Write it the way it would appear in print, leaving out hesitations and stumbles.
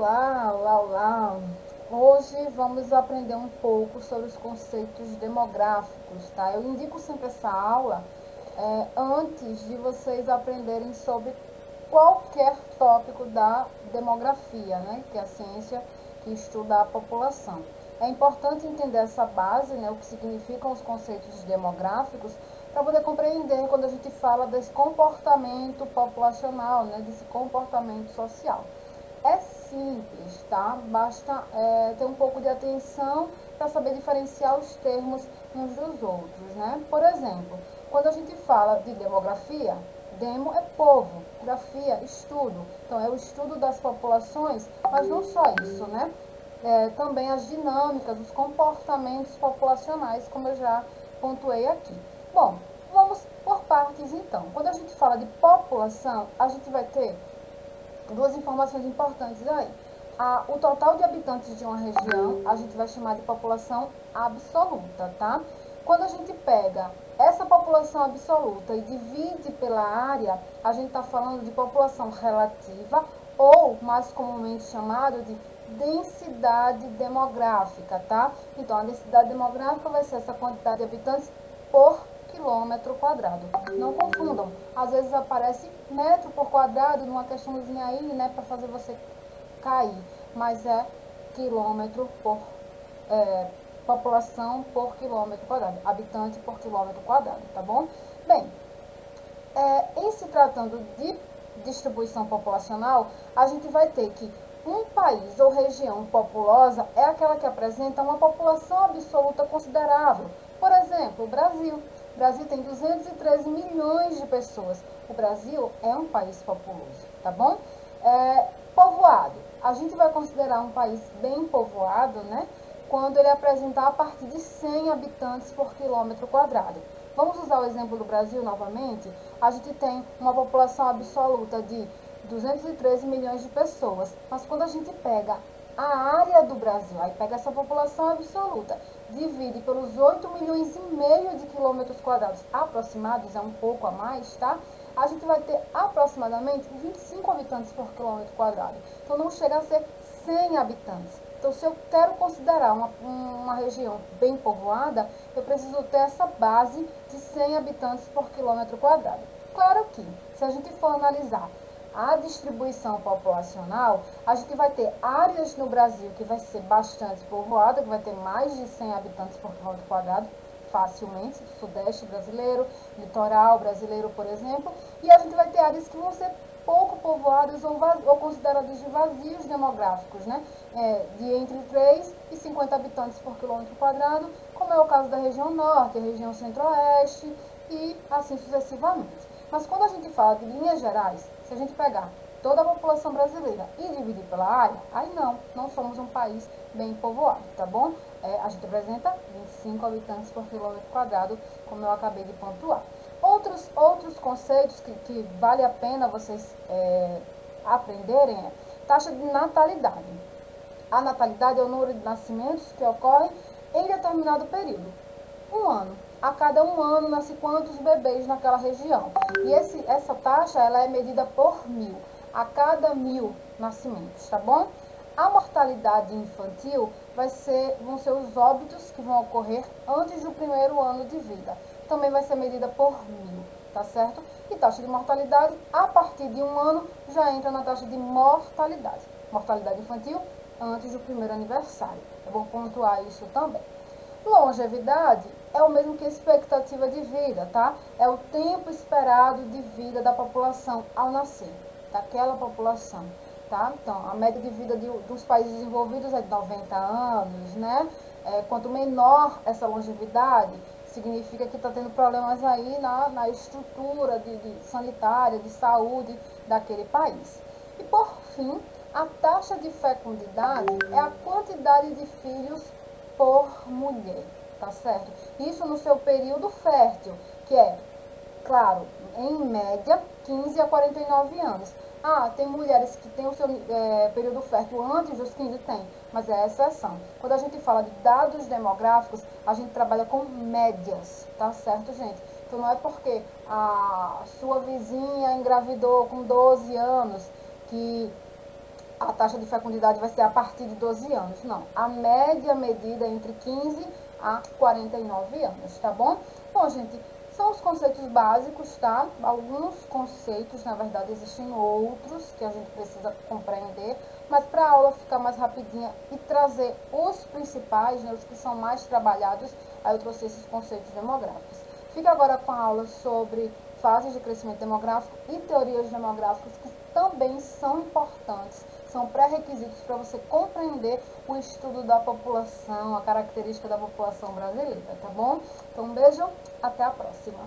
Olá, olá, olá. Hoje vamos aprender um pouco sobre os conceitos demográficos, tá? Eu indico sempre essa aula antes de vocês aprenderem sobre qualquer tópico da demografia, né? Que é a ciência que estuda a população. É importante entender essa base, né? O que significam os conceitos demográficos, para poder compreender quando a gente fala desse comportamento populacional, né? Desse comportamento social. É simples, tá? Basta ter um pouco de atenção para saber diferenciar os termos uns dos outros, né? Por exemplo, quando a gente fala de demografia, demo é povo, grafia, estudo. Então, é o estudo das populações, mas não só isso, né? Também as dinâmicas, os comportamentos populacionais, como eu já pontuei aqui. Bom, vamos por partes então. Quando a gente fala de população, a gente vai ter duas informações importantes aí. O total de habitantes de uma região, a gente vai chamar de população absoluta, tá? Quando a gente pega essa população absoluta e divide pela área, a gente está falando de população relativa ou, mais comumente chamado de densidade demográfica, tá? Então, a densidade demográfica vai ser essa quantidade de habitantes por quilômetro quadrado. Não confundam. Às vezes aparece metro por quadrado numa questãozinha aí, né, para fazer você cair. Mas é quilômetro por população por quilômetro quadrado, habitante por quilômetro quadrado, tá bom? Bem, em se tratando de distribuição populacional, a gente vai ter que um país ou região populosa é aquela que apresenta uma população absoluta considerável. Por exemplo, o Brasil. O Brasil tem 213 milhões de pessoas. O Brasil é um país populoso, tá bom? Povoado. A gente vai considerar um país bem povoado, né? Quando ele apresentar a partir de 100 habitantes por quilômetro quadrado. Vamos usar o exemplo do Brasil novamente? A gente tem uma população absoluta de 213 milhões de pessoas, mas quando a gente pega a área do Brasil, aí pega essa população absoluta, divide pelos 8 milhões e meio de quilômetros quadrados aproximados, é um pouco a mais, tá? A gente vai ter aproximadamente 25 habitantes por quilômetro quadrado. Então não chega a ser 100 habitantes. Então, se eu quero considerar uma região bem povoada, eu preciso ter essa base de 100 habitantes por quilômetro quadrado. Claro que, se a gente for analisar a distribuição populacional, a gente vai ter áreas no Brasil que vai ser bastante povoada, que vai ter mais de 100 habitantes por quilômetro quadrado, facilmente, sudeste brasileiro, litoral brasileiro, por exemplo, e a gente vai ter áreas que vão ser pouco povoadas ou consideradas de vazios demográficos, né? De entre 3 e 50 habitantes por quilômetro quadrado, como é o caso da região norte, a região centro-oeste e assim sucessivamente. Mas quando a gente fala de linhas gerais, se a gente pegar toda a população brasileira e dividir pela área, aí não somos um país bem povoado, tá bom? A gente apresenta 25 habitantes por quilômetro quadrado, como eu acabei de pontuar. Outros conceitos que vale a pena vocês aprenderem é taxa de natalidade. A natalidade é o número de nascimentos que ocorre em determinado período. Um ano. A cada um ano nasce quantos bebês naquela região. E essa taxa ela é medida por 1000. A cada 1000 nascimentos, tá bom? A mortalidade infantil vão ser os óbitos que vão ocorrer antes do primeiro ano de vida. Também vai ser medida por 1000, tá certo? E taxa de mortalidade, a partir de um ano, já entra na taxa de mortalidade. Mortalidade infantil antes do primeiro aniversário. Eu vou pontuar isso também. Longevidade é o mesmo que expectativa de vida, tá? É o tempo esperado de vida da população ao nascer, daquela população, tá? Então, a média de vida dos países desenvolvidos é de 90 anos, né? Quanto menor essa longevidade, significa que está tendo problemas aí na estrutura sanitária, de saúde daquele país. E, por fim, a taxa de fecundidade é a quantidade de filhos por mulher, tá certo? Isso no seu período fértil, que é, claro, em média, 15 a 49 anos. Tem mulheres que têm o seu período fértil antes dos 15, tem, mas é a exceção. Quando a gente fala de dados demográficos, a gente trabalha com médias, tá certo, gente? Então não é porque a sua vizinha engravidou com 12 anos que a taxa de fecundidade vai ser a partir de 12 anos. Não, a média medida é entre 15 a 49 anos, tá bom? Bom, gente, são os conceitos básicos, tá? Alguns conceitos, na verdade, existem outros que a gente precisa compreender, mas para a aula ficar mais rapidinha e trazer os principais, né, os que são mais trabalhados, aí eu trouxe esses conceitos demográficos. Fica agora com a aula sobre fases de crescimento demográfico e teorias demográficas, que também são importantes, são pré-requisitos para você compreender o estudo da população, a característica da população brasileira, tá bom? Então, um beijo, até a próxima.